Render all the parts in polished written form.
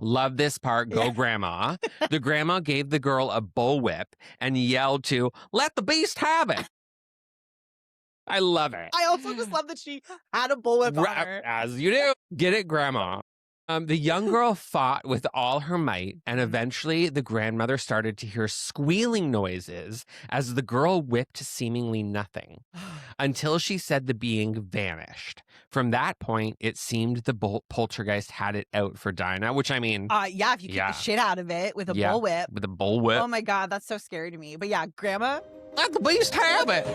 Love this part. Go, grandma. The grandma gave the girl a bullwhip and yelled to, "Let the beast have it." I love it. I also just love that she had a bullwhip on her. As you do. Get it, grandma. The young girl fought with all her might, and eventually the grandmother started to hear squealing noises as the girl whipped seemingly nothing, until she said the being vanished. From that point, it seemed the poltergeist had it out for Dinah, which I mean... yeah, if you kick the shit out of it with a bullwhip. With a bullwhip. Oh my God, that's so scary to me. But yeah, grandma... Let the beast have it!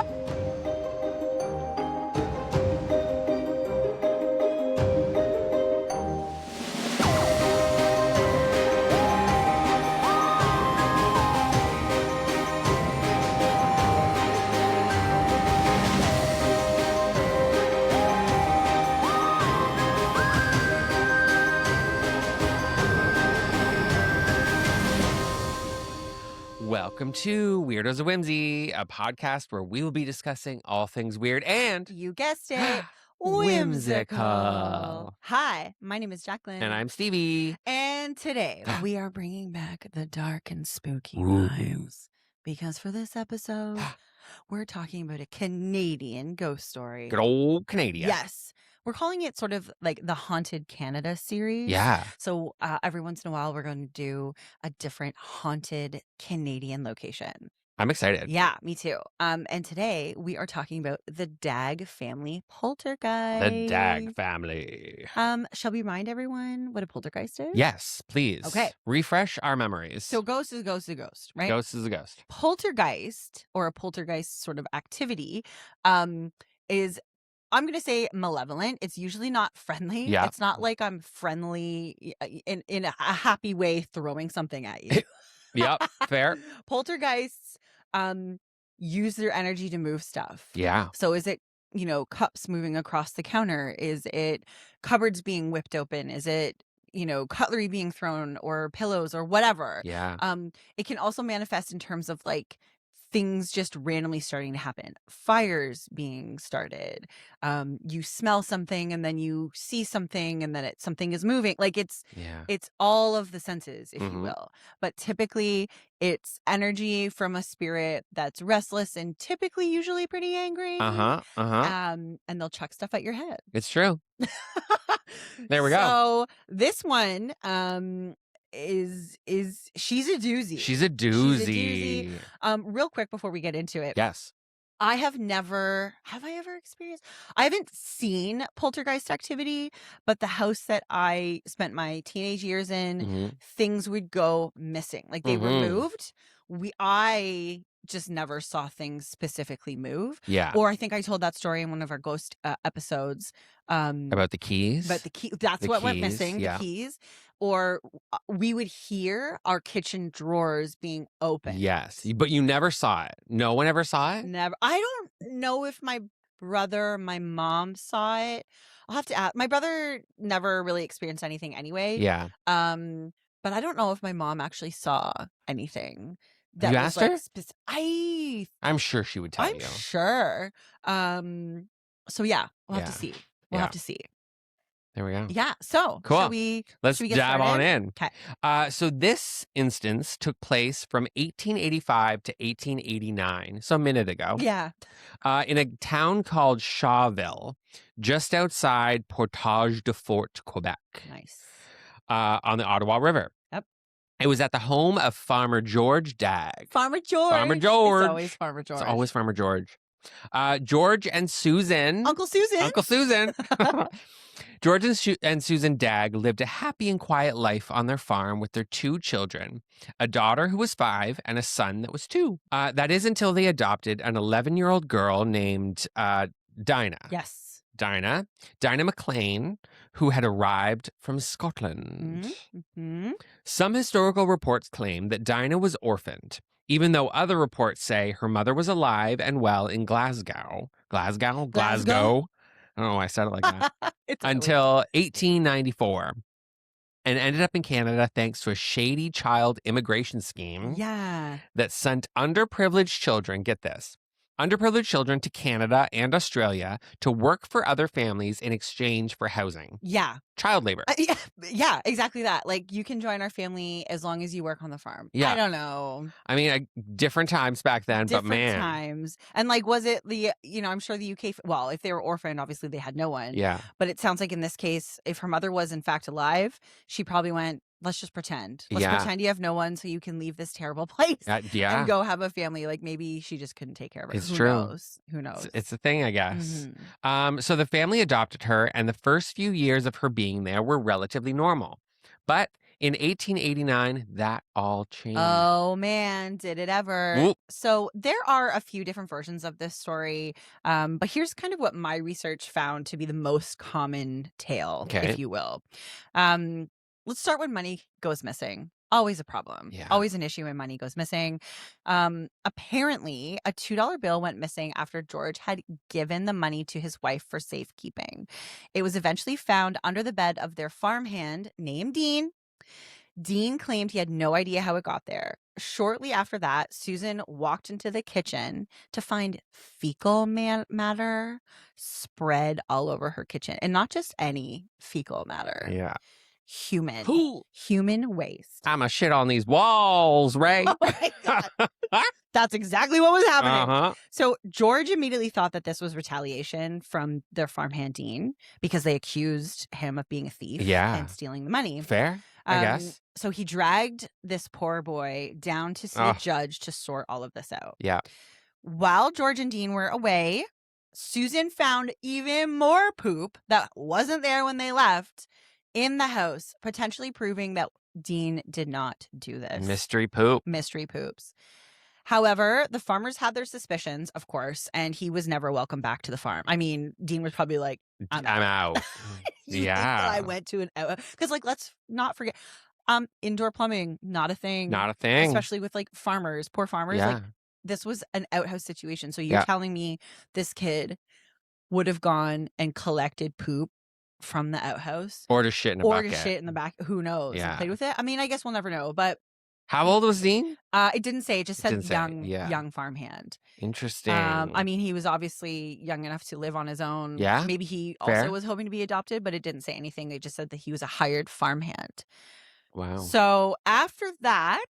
Welcome to Weirdos of Whimsy, a podcast where we will be discussing all things weird and... You guessed it. whimsical. Hi, my name is Jacklynn. And I'm Stevie. And today we are bringing back the dark and spooky vibes. Because for this episode, we're talking about a Canadian ghost story. Good old Canada. Yes. We're calling it sort of like the Haunted Canada series. Yeah. So every once in a while, we're going to do a different haunted Canadian location. I'm excited. Yeah, me too. And today we are talking about the Dagg Family Poltergeist. The Dagg Family. Shall we remind everyone what a poltergeist is? Yes, please. Okay. Refresh our memories. So ghost is a ghost is a ghost, right? Ghost is a ghost. Poltergeist, or a poltergeist sort of activity, is... I'm going to say malevolent. It's usually not friendly. Yeah. It's not like I'm friendly in a happy way throwing something at you. Yep, fair. Poltergeists use their energy to move stuff. Yeah. So is it, cups moving across the counter? Is it cupboards being whipped open? Is it, cutlery being thrown or pillows or whatever? Yeah. It can also manifest in terms of like things just randomly starting to happen, fires being started, you smell something and then you see something and then something is moving. Like it's all of the senses, if you will. But typically it's energy from a spirit that's restless and typically usually pretty angry. And they'll chuck stuff at your head. It's true. There we go. So this one, is she's a doozy. She's a doozy. Real quick before we get into it. Yes. I have I ever experienced? I haven't seen poltergeist activity, but the house that I spent my teenage years in, things would go missing. Like they were moved. I just never saw things specifically move. Yeah. Or I think I told that story in one of our ghost episodes. About the keys? But that's what went missing, the keys. Or we would hear our kitchen drawers being open. Yes. But you never saw it. No one ever saw it? Never. I don't know if my brother or my mom saw it. I'll have to ask. My brother never really experienced anything anyway. Yeah. But I don't know if my mom actually saw anything. That you asked her? I'm sure she would tell you. I'm sure. So yeah, we'll have to see. We'll have to see. There we go. Yeah. So cool. Let's dive on in. Okay. So this instance took place from 1885 to 1889, so a minute ago. Yeah. In a town called Shawville, just outside Portage de Fort, Quebec. Nice. On the Ottawa River. Yep. It was at the home of Farmer George Dagg. Farmer George. Farmer George. It's always Farmer George. It's always Farmer George. George and Susan. Uncle Susan. Uncle Susan. George and Susan Dagg lived a happy and quiet life on their farm with their two children, a daughter who was 5 and a son that was 2. That is until they adopted an 11-year-old girl named Dinah. Yes. Dinah McLean, who had arrived from Scotland. Mm-hmm. Some historical reports claim that Dinah was orphaned, even though other reports say her mother was alive and well in Glasgow. Glasgow? I don't know why I said it like that. Until 1894. And ended up in Canada thanks to a shady child immigration scheme. Yeah. That sent underprivileged children, get this, underprivileged children to Canada and Australia to work for other families in exchange for housing. Yeah. Child labor. Yeah, exactly that. Like, you can join our family as long as you work on the farm. Yeah. I don't know. I mean, different times back then, but Different man. times. And like, was it I'm sure the UK, well, if they were orphaned, obviously they had no one. Yeah. But it sounds like in this case, if her mother was in fact alive, she probably went, let's just pretend. Let's pretend you have no one so you can leave this terrible place yeah. and go have a family. Like, maybe she just couldn't take care of her. It's Who true. knows? Who knows? It's a thing, I guess. So the family adopted her, and the first few years of her being there were relatively normal. But in 1889, that all changed. Oh, man, did it ever. Whoop. So there are a few different versions of this story, but here's kind of what my research found to be the most common tale, if you will. Let's start when money goes missing. Always a problem. Yeah. Always an issue when money goes missing. Apparently, a $2 bill went missing after George had given the money to his wife for safekeeping. It was eventually found under the bed of their farmhand named Dean. Dean claimed he had no idea how it got there. Shortly after that, Susan walked into the kitchen to find fecal matter spread all over her kitchen. And not just any fecal matter. Yeah. Human waste. I'm a shit on these walls, right? Oh my God. That's exactly what was happening. So George immediately thought that this was retaliation from their farmhand Dean because they accused him of being a thief and stealing the money. Fair, I guess. So he dragged this poor boy down to see a judge to sort all of this out. Yeah. While George and Dean were away, Susan found even more poop that wasn't there when they left in the house, potentially proving that Dean did not do this. Mystery poops. However, the farmers had their suspicions, of course, and he was never welcome back to the farm. I mean, Dean was probably like, I'm out. Yeah. I went to because, like, let's not forget, indoor plumbing, not a thing. Especially with, like, poor farmers. Yeah. Like, this was an outhouse situation. So you're telling me this kid would have gone and collected poop from the outhouse? Or to shit in a bucket. Or to shit in the back. Who knows? Yeah. And played with it? I mean, I guess we'll never know, but... How old was Dean? It didn't say. It just said young farmhand. Interesting. I mean, he was obviously young enough to live on his own. Yeah. Maybe he also was hoping to be adopted, but it didn't say anything. They just said that he was a hired farmhand. Wow. So after that,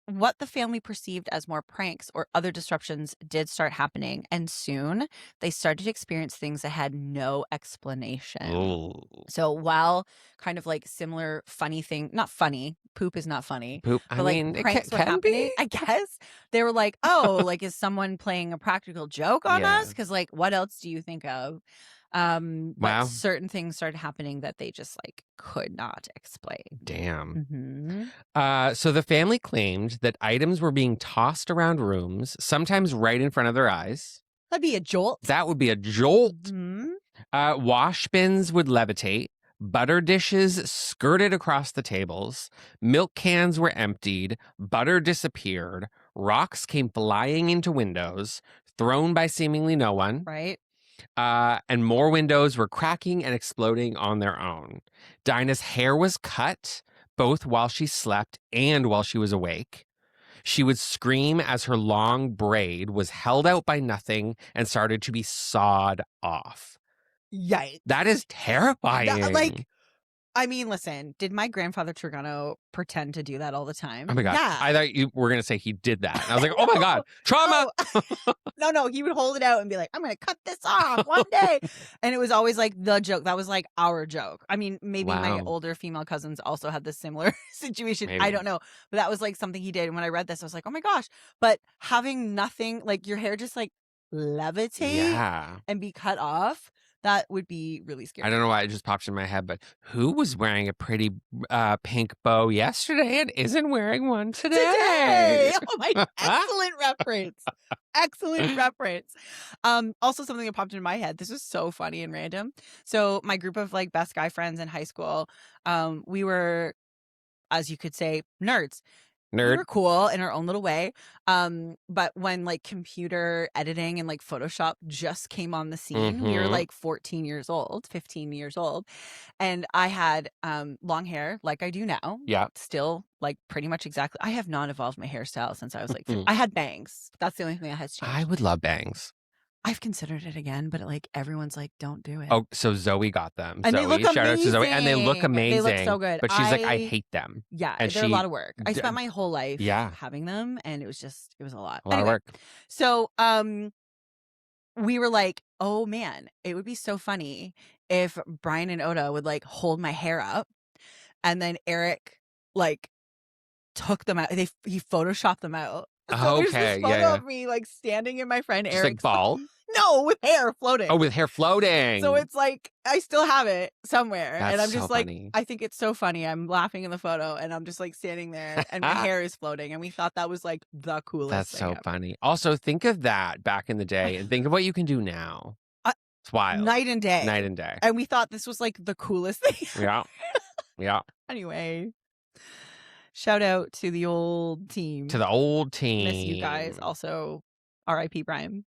what the family perceived as more pranks or other disruptions did start happening, and soon they started to experience things that had no explanation. Ooh. So while kind of like similar funny thing, not funny, poop is not funny. Poop, but like pranks were happening, I guess. They were like, oh, like, is someone playing a practical joke on us? Because, like, what else do you think of? But certain things started happening that they just like could not explain. Damn. So the family claimed that items were being tossed around rooms, sometimes right in front of their eyes. That'd be a jolt. That would be a jolt. Wash bins would levitate. Butter dishes skirted across the tables. Milk cans were emptied. Butter disappeared. Rocks came flying into windows, thrown by seemingly no one. Right. And more windows were cracking and exploding on their own. Dinah's hair was cut, both while she slept and while she was awake. She would scream as her long braid was held out by nothing and started to be sawed off. Yikes. That is terrifying. I mean, listen, did my grandfather Trigano pretend to do that all the time? Oh my God. Yeah. I thought you were going to say he did that. And I was like, oh my God, trauma. No, he would hold it out and be like, I'm going to cut this off one day. And it was always like the joke. That was like our joke. I mean, maybe my older female cousins also had this similar situation. Maybe. I don't know. But that was like something he did. And when I read this, I was like, oh my gosh. But having nothing, like your hair just like levitate and be cut off. That would be really scary. I don't know why it just popped in my head, but who was wearing a pretty pink bow yesterday and isn't wearing one today? Oh my, excellent reference. Excellent reference. Also something that popped into my head. This was so funny and random. So my group of like best guy friends in high school, we were, as you could say, nerds. We Nerd. were cool in our own little way. But when like computer editing and like Photoshop just came on the scene, we were like 14 years old, 15 years old. And I had long hair like I do now. Yeah. Still like pretty much exactly. I have not evolved my hairstyle since I was like, I had bangs. That's the only thing that has changed. I would love bangs. I've considered it again, but like everyone's like, don't do it. Oh, so Zoe got them. And Zoe, they look shout out to Zoe. And they look amazing. They look so good. But she's like, I hate them. Yeah, and they're a lot of work. I spent my whole life Yeah. having them, and it was a lot. A lot of work. So we were like, oh man, it would be so funny if Brian and Oda would like hold my hair up, and then Eric like took them out. He photoshopped them out. So there's this photo of me like standing in my friend Eric's like bald? No, with hair floating. Oh, with hair floating. So it's like I still have it somewhere. That's and I'm just so like, funny. I think it's so funny. I'm laughing in the photo and I'm just like standing there and my hair is floating. And we thought that was like the coolest That's thing so ever. funny. Also, think of that back in the day and think of what you can do now. It's wild. Night and day. Night and day. And we thought this was like the coolest thing. Yeah. Yeah. Anyway. Shout out to the old team. To the old team. Miss you guys. Also, R.I.P. Brian.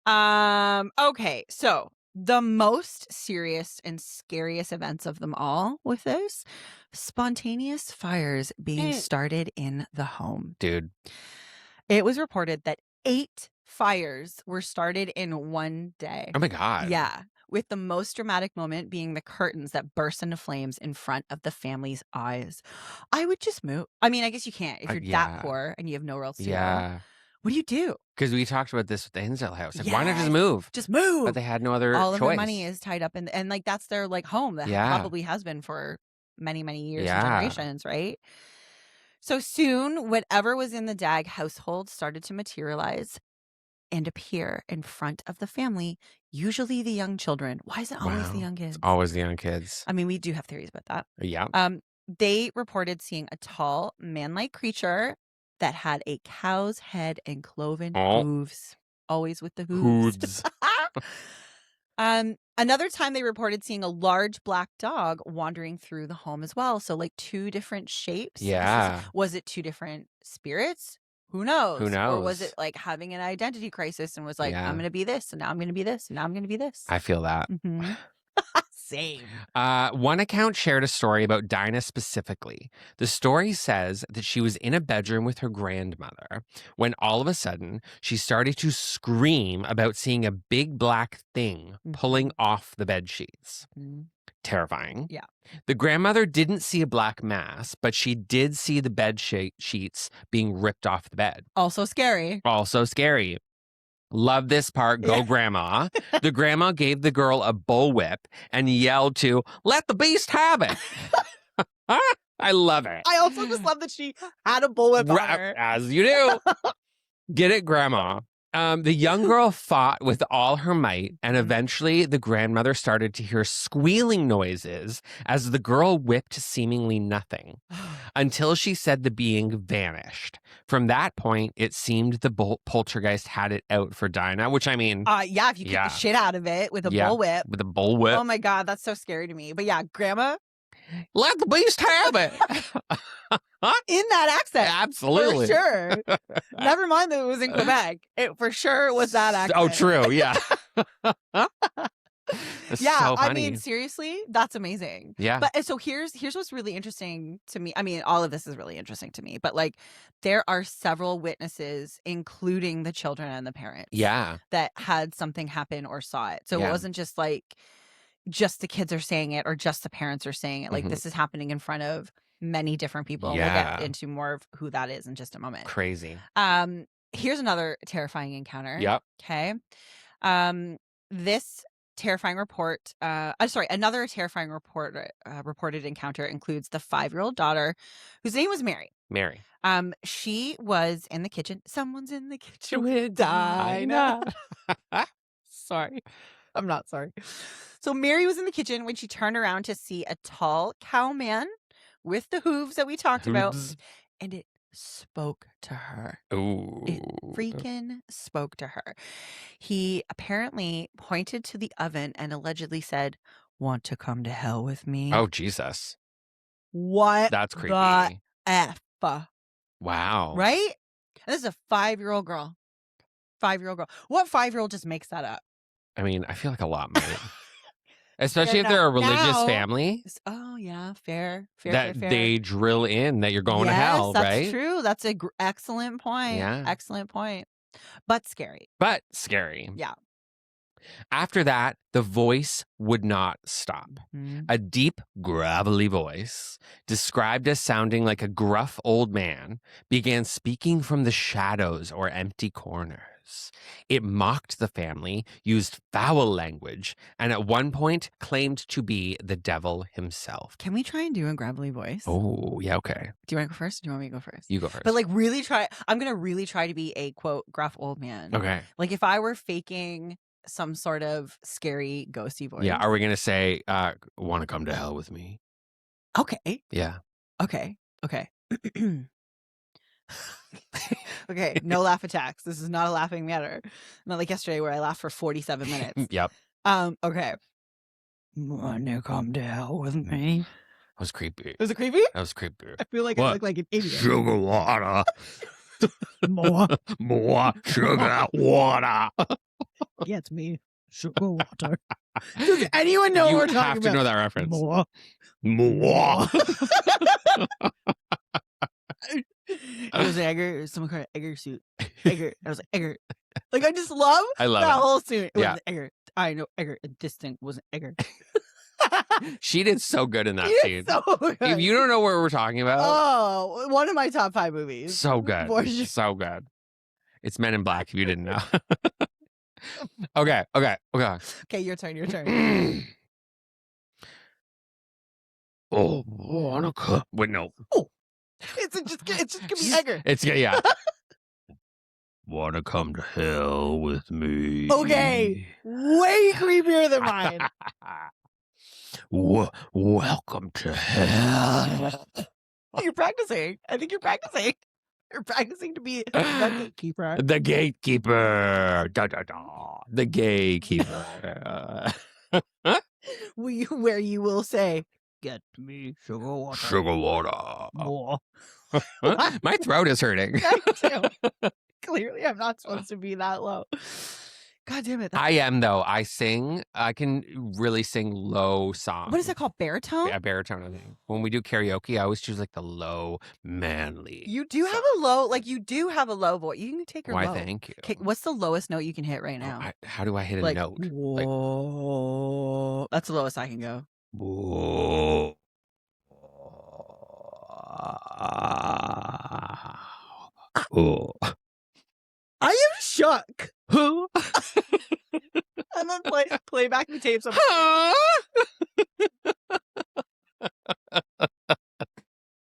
Okay, so the most serious and scariest events of them all with this, spontaneous fires being started in the home. Dude. It was reported that 8 fires were started in one day. Oh my God. Yeah. With the most dramatic moment being the curtains that burst into flames in front of the family's eyes. I would just move. I mean, I guess you can't if you're that poor and you have nowhere else to go. What do you do? Because we talked about this with the Hinsdale house. Like, why not just move? Just move. But they had no other All choice. of their money is tied up in, and like that's their like home that probably has been for many, many years and generations, right? So soon, whatever was in the Dagg household started to materialize and appear in front of the family, usually the young children. Why is it always the young kids? It's always the young kids. I mean, we do have theories about that. Yeah. They reported seeing a tall, man-like creature that had a cow's head and cloven hooves. Always with the hooves. Another time they reported seeing a large black dog wandering through the home as well. So like 2 different shapes. Yeah. Was it 2 different spirits? Who knows? Who knows? Or was it like having an identity crisis and was like, I'm going to be this, and now I'm going to be this, and now I'm going to be this? I feel that. Mm-hmm. Same. One account shared a story about Dinah specifically. The story says that she was in a bedroom with her grandmother when all of a sudden she started to scream about seeing a big black thing pulling off the bed sheets. Terrifying. Yeah. The grandmother didn't see a black mass, but she did see the bed sheets being ripped off the bed. Also scary. Also scary. Love this part. Go grandma. The grandma gave the girl a bullwhip and yelled to, let the beast have it. I love it. I also just love that she had a bullwhip on her. As you do. Get it, grandma. The young girl fought with all her might, and eventually the grandmother started to hear squealing noises as the girl whipped seemingly nothing, until she said the being vanished. From that point, it seemed the poltergeist had it out for Dinah, which I mean... yeah, if you kick the shit out of it with a bullwhip. With a bullwhip. Oh my God, that's so scary to me. But yeah, grandma... Let the beast have it. In that accent. Absolutely. For sure. Never mind that it was in Quebec. It for sure was that accent. Oh, true. Yeah. Yeah, so I mean, seriously, that's amazing. Yeah. But so here's what's really interesting to me. I mean, all of this is really interesting to me, but like there are several witnesses, including the children and the parents. Yeah. That had something happen or saw it. So it wasn't just like just the kids are saying it or just the parents are saying it. Like this is happening in front of many different people. Yeah. We'll get into more of who that is in just a moment. Crazy. Here's another terrifying encounter. Yep. Okay. This terrifying report, another terrifying reported encounter includes the 5-year-old daughter whose name was Mary. Mary. She was in the kitchen. Someone's in the kitchen with Dinah. Sorry. I'm not sorry. So Mary was in the kitchen when she turned around to see a tall cow man with the hooves that we talked about. And it spoke to her. Ooh. It freaking spoke to her. He apparently pointed to the oven and allegedly said, "Want to come to hell with me?" Oh, Jesus. What? That's creepy. The F? Wow. Right? And this is a 5-year-old girl. 5-year-old girl. What 5-year-old just makes that up? I mean, I feel like a lot might. Especially if Fair they're a enough. religious Now- family Oh, yeah. Fair. that they drill in that you're going to Yes, hell, that's right? true. That's a excellent point. Yeah. Excellent point. But scary. But scary. Yeah. After that, the voice would not stop. Mhm. A deep, gravelly voice, described as sounding like a gruff old man, began speaking from the shadows or empty corners. It mocked the family, used foul language, and at one point claimed to be the devil himself. Can we try and do a gravelly voice? Oh, yeah, okay. Do you want to go first? Or do you want me to go first? You go first. But like really try. I'm going to really try to be a quote gruff old man. Okay. Like if I were faking some sort of scary ghosty voice. Yeah. Are we going to say, want to come to hell with me? Okay. Yeah. Okay. Okay. No laugh attacks. This is not a laughing matter. Not like yesterday where I laughed for 47 minutes. Yep. Okay. Wanna come to hell with me? That was creepy. Was it creepy? That was creepy. I feel like What? I look like an idiot. Sugar water. More. More sugar water. Gets me. Sugar water. Does anyone know what we're You talking have to about? know that reference. More. It was an Egger, some kind of Egger suit. Egger. I was like, Egger. Like, I just love I love that it. whole suit. It Yeah. was Egger. I know Egger. And this thing wasn't Egger. She did so good in that It's scene. so good. If you don't know what we're talking about, Oh, one of my top 5 movies. so good. For sure. So good. It's Men in Black if you didn't know. Okay. Okay, your turn. Oh, Monica. Wait, no. It's just gonna be Egger. It's, yeah. Wanna come to hell with me? Okay. Way creepier than mine. Welcome to hell. You're practicing. I think you're practicing. You're practicing to be the gatekeeper. The gatekeeper. Da, da, da. The gatekeeper. Where you will say, "Get me sugar water." Sugar water. More. My throat is hurting. Clearly, I'm not supposed to be that low. God damn it. I am, though. I sing. I can really sing low songs. What is that called? Baritone? Yeah, baritone, I think. When we do karaoke, I always choose like the low, manly. You do have a low, voice. You can take your Why, low. thank you. Okay, what's the lowest note you can hit right now? How do I hit a like, note? whoa. That's the lowest I can go. Whoa. Oh. I am shook. And then play back the tapes of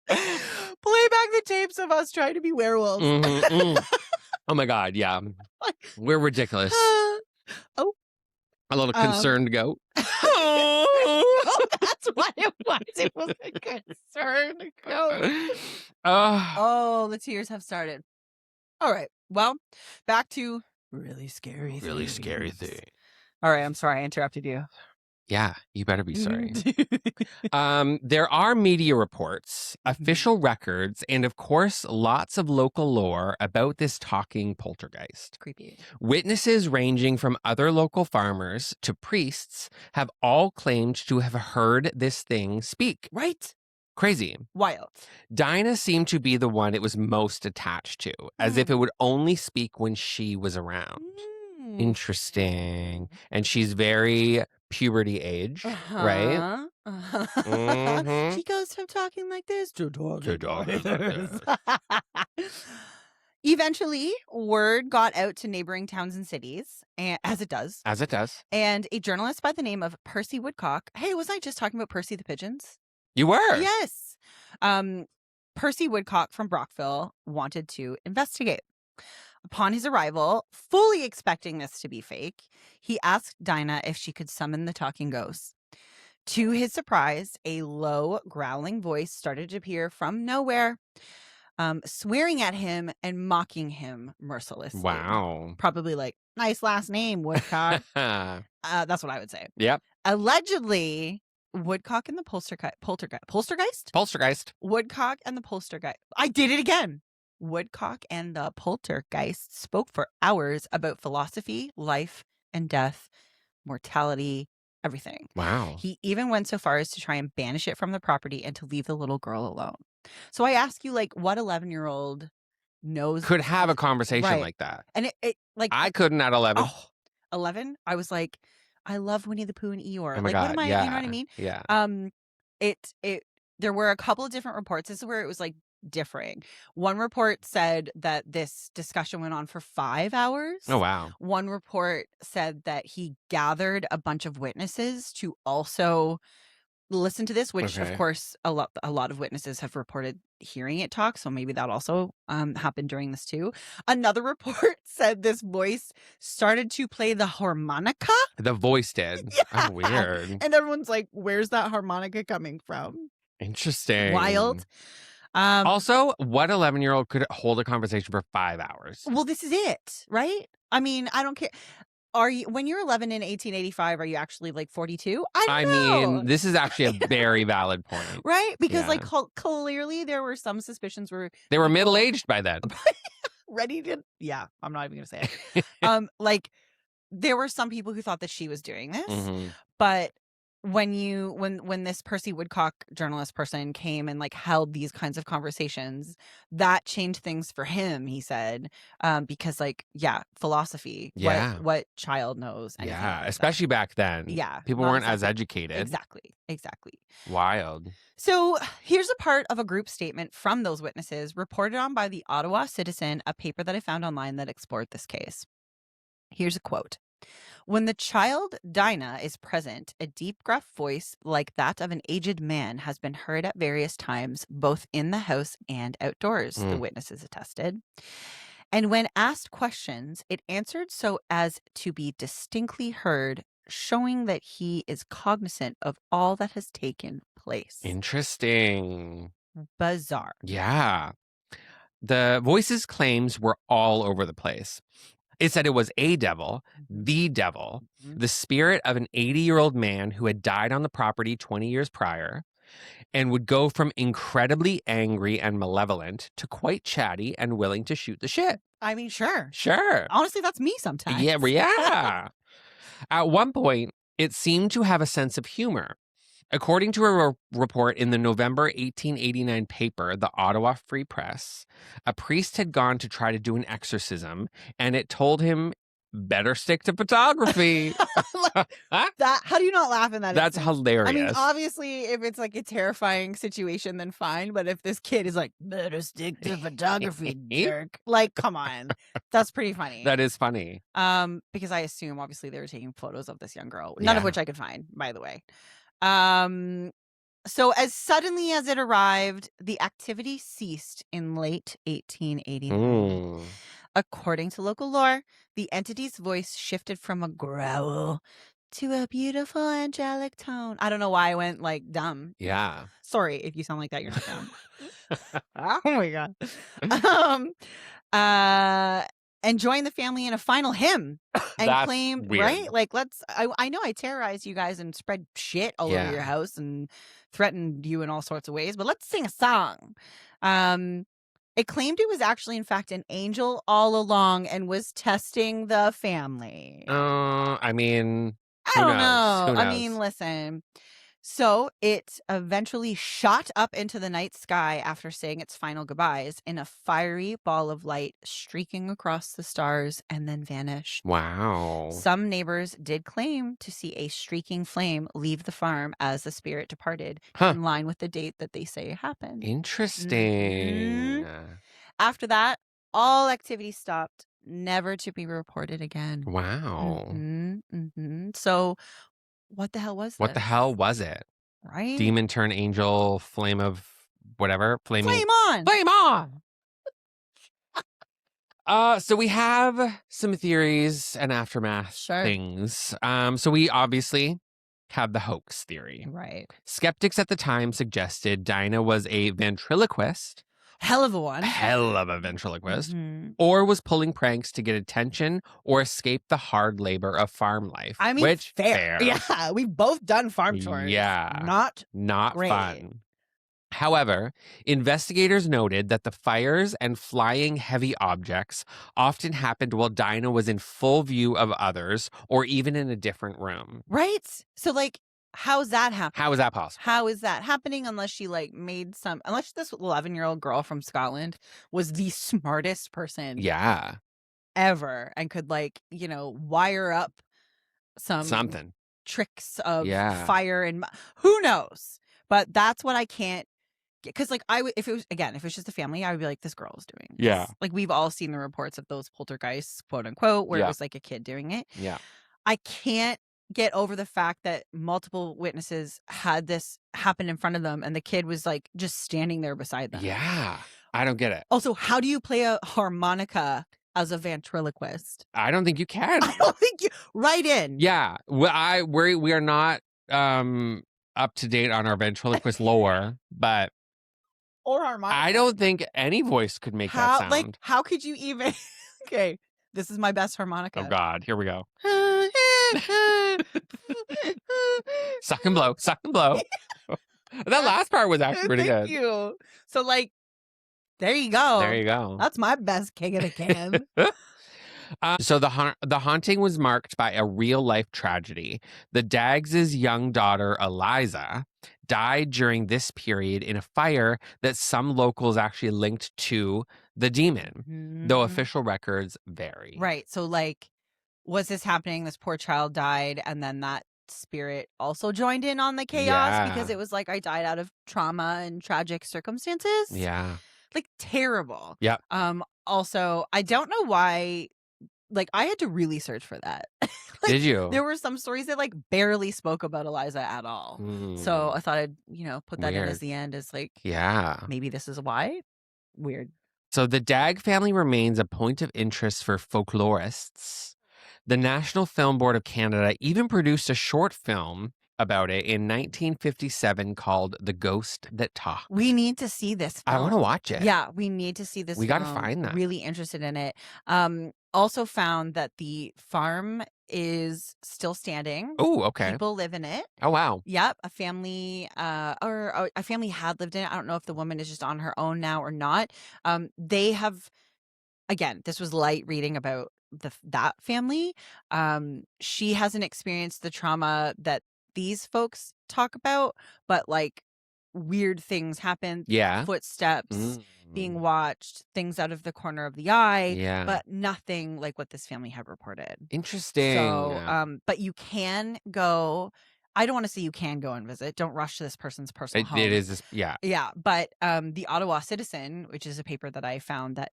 play back the tapes of us trying to be werewolves. Oh my God, yeah. We're ridiculous. Oh. A little concerned goat. Oh, that's what it was. It was a concerned goat. Oh, the tears have started. All right. Well, back to really scary thing. All right. I'm sorry I interrupted you. Yeah, you better be sorry. There are media reports, official records, and of course, lots of local lore about this talking poltergeist. Creepy. Witnesses ranging from other local farmers to priests have all claimed to have heard this thing speak. Right. Crazy. Wild. Dinah seemed to be the one it was most attached to, as if it would only speak when she was around. Interesting. And she's very puberty age, right? She goes from talking like this to talking like this. Eventually, word got out to neighboring towns and cities, and as it does. And a journalist by the name of Percy Woodcock. Hey, wasn't I just talking about Percy the Pigeons? You were? Yes. Percy Woodcock from Brockville wanted to investigate. Upon his arrival, fully expecting this to be fake, he asked Dinah if she could summon the talking ghost. To his surprise, a low, growling voice started to appear from nowhere, swearing at him and mocking him mercilessly. Wow. Probably like, nice last name, Woodcock. That's what I would say. Yep. Allegedly, Woodcock and the poltergeist? Poltergeist. Woodcock and the poltergeist. I did it again. Woodcock and the poltergeist spoke for hours about philosophy, life and death, mortality, everything. Wow. He even went so far as to try and banish it from the property and to leave the little girl alone. So I ask you, like, what 11-year-old knows Could have a conversation right. like that. And it like I couldn't at 11. oh, 11, I was like, I love Winnie the Pooh and Eeyore. Oh my Like, what God. am I, Yeah. you know what I mean? Yeah. It there were a couple of different reports. This is where it was like differing. One report said that this discussion went on for 5 hours. Oh, wow. One report said that he gathered a bunch of witnesses to also listen to this, which of Okay. course a lot of witnesses have reported hearing it talk, so maybe that also happened during this too. Another report said this voice started to play the harmonica. The voice did. Yeah. Oh, weird. And everyone's like, where's that harmonica coming from? Interesting. Wild. Also, what 11-year-old could hold a conversation for 5 hours? Well, this is it, right? I mean, I don't care. Are you, when you're 11 in 1885, are you actually like 42? I don't know. mean, this is actually a very valid point. Right? Because Yeah. like clearly there were some suspicions where They were people- middle-aged by then. ready to, yeah, I'm not even gonna say it. Like there were some people who thought that she was doing this, Mhm. but when this Percy Woodcock journalist person came and like held these kinds of conversations, that changed things for him, he said, because like, yeah, philosophy, Yeah. what child knows anything Yeah, about that? especially back then. Yeah, People not weren't as exactly. educated. Exactly. Wild. So here's a part of a group statement from those witnesses reported on by the Ottawa Citizen, a paper that I found online that explored this case. Here's a quote. When the child Dinah is present, a deep, gruff voice like that of an aged man has been heard at various times, both in the house and outdoors, the witnesses attested. And when asked questions, it answered so as to be distinctly heard, showing that he is cognizant of all that has taken place. Interesting. Bizarre. Yeah. The voice's claims were all over the place. It said it was a devil, the devil, the spirit of an 80-year-old man who had died on the property 20 years prior, and would go from incredibly angry and malevolent to quite chatty and willing to shoot the shit. I mean, sure. Sure. Honestly, that's me sometimes. Yeah, yeah. At one point, it seemed to have a sense of humor. According to a report in the November 1889 paper, the Ottawa Free Press, a priest had gone to try to do an exorcism, and it told him, better stick to photography. That, how do you not laugh in that? That's instance? hilarious. I mean, obviously, if it's like a terrifying situation, then fine. But if this kid is like, better stick to photography, jerk. Like, come on. That's pretty funny. That is funny. Because I assume, obviously, they were taking photos of this young girl. None of which I could find, by the way. So as suddenly as it arrived, the activity ceased in late 1889. According to local lore, the entity's voice shifted from a growl to a beautiful angelic tone. I don't know why I went like dumb. Yeah. Sorry if you sound like that, you're not dumb. Oh my God. And joined the family in a final hymn and That's claimed, weird. right? Like, I know I terrorized you guys and spread shit all over your house and threatened you in all sorts of ways, but let's sing a song. It claimed it was actually, in fact, an angel all along and was testing the family. I mean, I don't know. I mean, listen. So it eventually shot up into the night sky after saying its final goodbyes in a fiery ball of light streaking across the stars and then vanished. Wow. Some neighbors did claim to see a streaking flame leave the farm as the spirit departed, in line with the date that they say happened. Interesting. After that, all activity stopped, never to be reported again. Wow. So what the hell was this? What the hell was it? Right? Demon turn angel, flame of whatever. Flame on! Flame on! So we have some theories and aftermath things. So we obviously have the hoax theory. Right. Skeptics at the time suggested Dinah was a ventriloquist. Hell of a one. Hell of a ventriloquist. Or was pulling pranks to get attention or escape the hard labor of farm life. I mean, which, fair. Yeah, we've both done farm chores. Yeah. Not great. great. Fun. However, investigators noted that the fires and flying heavy objects often happened while Dinah was in full view of others or even in a different room. Right? So, like, how's that happening? How is that possible? How is that happening unless she, like, unless this 11-year-old girl from Scotland was the smartest person Yeah. ever and could, like, wire up Something. tricks of Yeah. fire and who knows? But that's what I can't get, because, like, if it was just a family, I would be like, this girl is doing this. Yeah. Like, we've all seen the reports of those poltergeists, quote unquote, where it Yeah. was like a kid doing it. Yeah. I can't get over the fact that multiple witnesses had this happen in front of them and the kid was, like, just standing there beside them. Yeah. I don't get it. Also, how do you play a harmonica as a ventriloquist? I don't think you can. I don't think you right in. Yeah. We are not up to date on our ventriloquist lore, but Or harmonica. I don't think any voice could make that sound. Like, how could you even okay, this is my best harmonica. Oh God, here we go. Suck and blow, suck and blow. That last part was actually pretty good. Thank you. So, like, there you go. There you go. That's my best king of the can. So the haunting was marked by a real life tragedy. The Daggs' young daughter Eliza died during this period in a fire that some locals actually linked to the demon, though official records vary. Right. So, like, was this happening? This poor child died, and then that spirit also joined in on the chaos because it was like, I died out of trauma and tragic circumstances. Yeah. Like, terrible. Yeah. Also, I don't know why. Like, I had to really search for that. Like, did you? There were some stories that, like, barely spoke about Eliza at all. So I thought I'd, put that in as the end as, like, yeah, maybe this is why. Weird. So the Dagg family remains a point of interest for folklorists. The National Film Board of Canada even produced a short film about it in 1957 called The Ghost That Talked. We need to see this film. I want to watch it. Yeah, we need to see this we film. We got to find that. Really interested in it. Also found that the farm is still standing. Oh, okay. People live in it. Oh, wow. Yep. A family or a family had lived in it. I don't know if the woman is just on her own now or not. They have, again, this was light reading about that family. She hasn't experienced the trauma that these folks talk about, but, like, weird things happen. Yeah. Footsteps being watched, things out of the corner of the eye. Yeah. But nothing like what this family had reported. Interesting. So, but you can go. I don't want to say you can go and visit. Don't rush to this person's personal home. It is, yeah. Yeah. But the Ottawa Citizen, which is a paper that I found that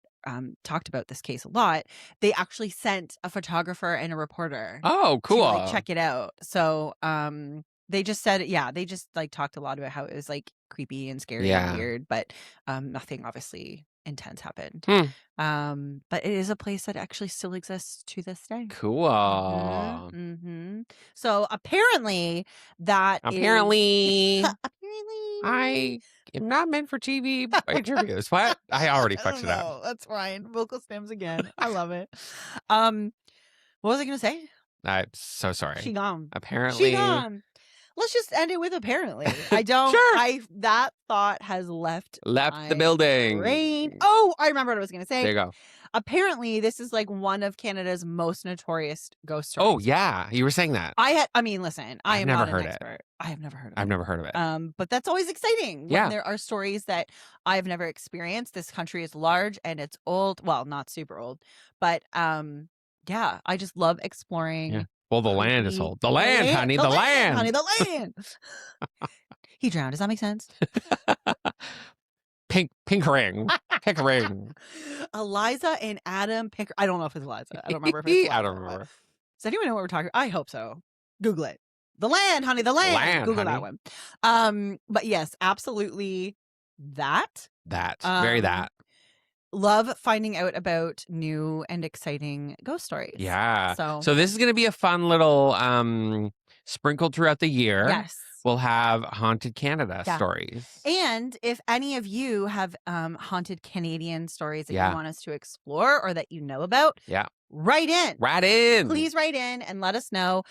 talked about this case a lot, they actually sent a photographer and a reporter. Oh, cool. To, like, check it out. So they just said, they just, like, talked a lot about how it was, like, creepy and scary and weird, but nothing obviously intense happened. But it is a place that actually still exists to this day. Cool. So apparently apparently I am not meant for TV interviews. What? I already fucked it up. That's fine. Vocal stems again. I love it. What was I gonna say? I'm so sorry. She gone. Apparently. She gone. Let's just end it with apparently. I don't. Sure. That thought has left the building. Brain. Oh, I remember what I was going to say. There you go. Apparently, this is, like, one of Canada's most notorious ghost stories. Oh yeah, you were saying that. Listen, I am not an expert. I have never heard of it. I've never heard of it. But that's always exciting. Yeah. When there are stories that I've never experienced. This country is large and it's old. Well, not super old, but yeah, I just love exploring. Yeah. Well, the land is old. The land, honey. The land. Honey, the land. He drowned. Does that make sense? Pickering. Pickering. Eliza and Adam Pickering. I don't know if it's Eliza. I don't remember if it's Eliza. I don't remember. Does anyone know what we're talking about? I hope so. Google it. The land, honey. The land. Google honey. That one. But yes, absolutely that. Very that. Love finding out about new and exciting ghost stories. Yeah. So this is going to be a fun little sprinkled throughout the year. Yes. We'll have Haunted Canada Yeah. stories. And if any of you have haunted Canadian stories that Yeah. you want us to explore or that you know about, Yeah. write in. Write in. Please write in and let us know.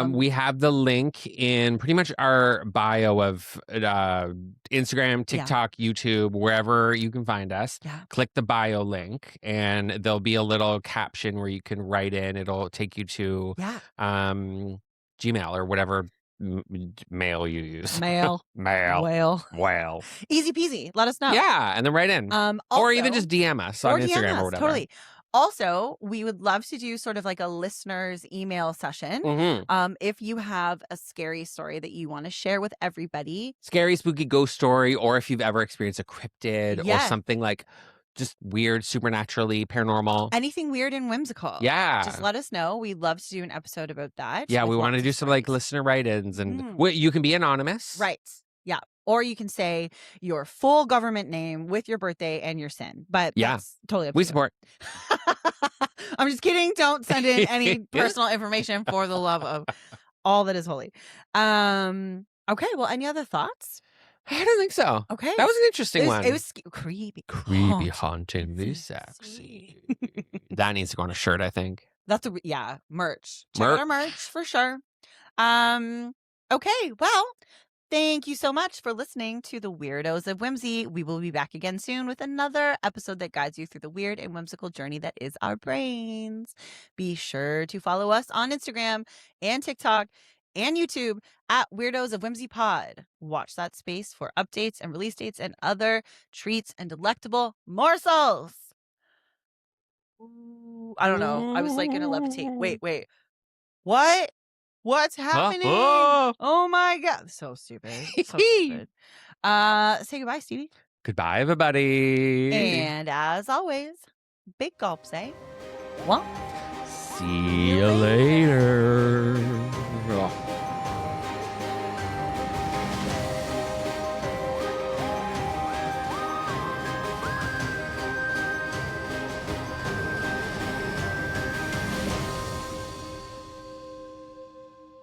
We have the link in pretty much our bio of Instagram, TikTok, YouTube, wherever you can find us. Yeah. Click the bio link and there'll be a little caption where you can write in. It'll take you to Gmail or whatever mail you use. Mail. Whale. Easy peasy. Let us know. Yeah, and then write in. Or even just DM us on Instagram or whatever. Totally. Also, we would love to do sort of like a listener's email session. If you have a scary story that you want to share with everybody. Scary, spooky ghost story, or if you've ever experienced a cryptid or something like just weird, supernaturally paranormal. Anything weird and whimsical. Yeah. Just let us know. We'd love to do an episode about that. Yeah, we want to do some like listener write-ins and you can be anonymous. Right. Yeah. Or you can say your full government name with your birthday and your sin. But that's totally up to you. We support. I'm just kidding. Don't send in any personal information for the love of all that is holy. Okay. Well, any other thoughts? I don't think so. Okay. That was an interesting one. It was creepy. Creepy, hauntingly sexy. That needs to go on a shirt, I think. That's merch. Check out our merch for sure. Okay. Well, thank you so much for listening to the Weirdos of Whimsy. We will be back again soon with another episode that guides you through the weird and whimsical journey that is our brains. Be sure to follow us on Instagram and TikTok and YouTube at Weirdos of Whimsy Pod. Watch that space for updates and release dates and other treats and delectable morsels. Ooh, I don't know. I was like gonna levitate. Wait. What? What's happening? Oh my God. So stupid. So stupid. Say goodbye, Stevie. Goodbye, everybody. And as always, big gulps, eh? Well, see you later.